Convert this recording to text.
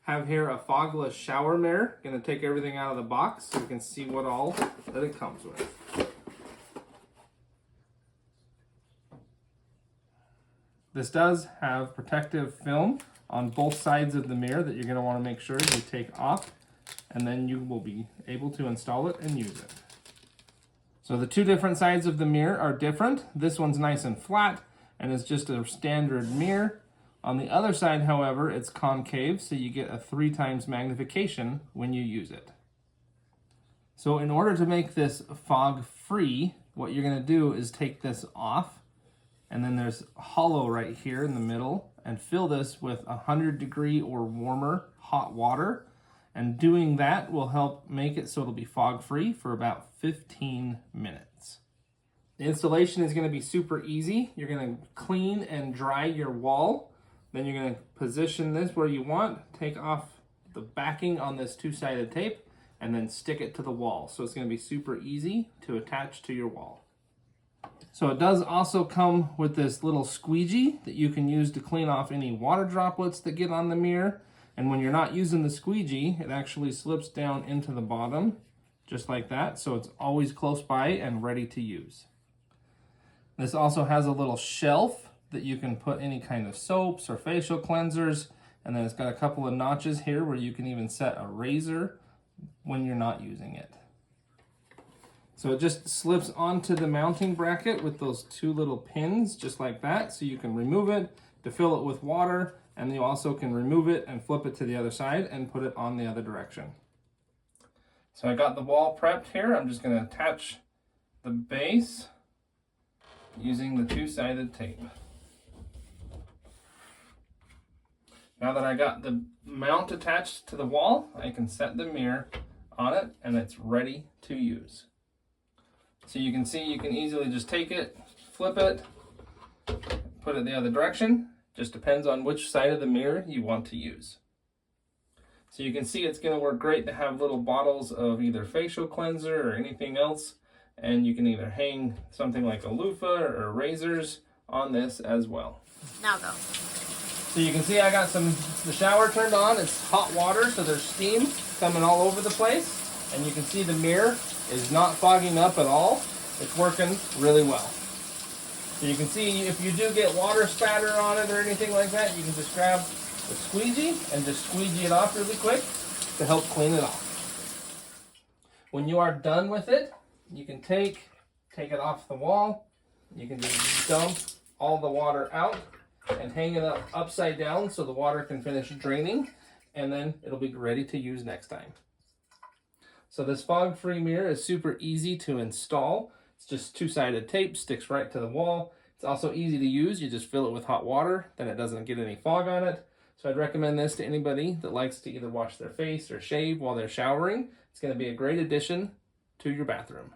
Have here a fogless shower mirror. Gonna take everything out of the box so you can see what all that it comes with. This does have protective film on both sides of the mirror that you're gonna wanna make sure you take off, and then you will be able to install it and use it. So the two different sides of the mirror are different. This one's nice and flat and is just a standard mirror. On the other side, however, it's concave, so you get a 3 times magnification when you use it. So in order to make this fog free, what you're gonna do is take this off, and then there's a hollow right here in the middle, and fill this with 100-degree or warmer hot water. And doing that will help make it so it'll be fog free for about 15 minutes. The installation is gonna be super easy. You're gonna clean and dry your wall. Then you're going to position this where you want, take off the backing on this 2-sided tape, and then stick it to the wall. So it's going to be super easy to attach to your wall. So it does also come with this little squeegee that you can use to clean off any water droplets that get on the mirror. And when you're not using the squeegee, it actually slips down into the bottom, just like that. So it's always close by and ready to use. This also has a little shelf that you can put any kind of soaps or facial cleansers, and then it's got a couple of notches here where you can even set a razor when you're not using it. So it just slips onto the mounting bracket with those 2 little pins, just like that, so you can remove it to fill it with water, and you also can remove it and flip it to the other side and put it on the other direction. So I got the wall prepped here. I'm just going to attach the base using the 2-sided tape. Now that I got the mount attached to the wall, I can set the mirror on it and it's ready to use. So you can see you can easily just take it, flip it, put it the other direction. Just depends on which side of the mirror you want to use. So you can see it's going to work great to have little bottles of either facial cleanser or anything else. And you can either hang something like a loofah or razors on this as well. Now go. So you can see I got the shower turned on. It's hot water, so there's steam coming all over the place. And you can see the mirror is not fogging up at all. It's working really well. So you can see if you do get water spatter on it or anything like that, you can just grab the squeegee and just squeegee it off really quick to help clean it off. When you are done with it, you can take it off the wall. You can just dump all the water out and hang it up upside down so the water can finish draining, and then it'll be ready to use next time. So this fog-free mirror is super easy to install. It's just 2-sided tape, sticks right to the wall. It's also easy to use. You just fill it with hot water, then it doesn't get any fog on it. So I'd recommend this to anybody that likes to either wash their face or shave while they're showering. It's going to be a great addition to your bathroom.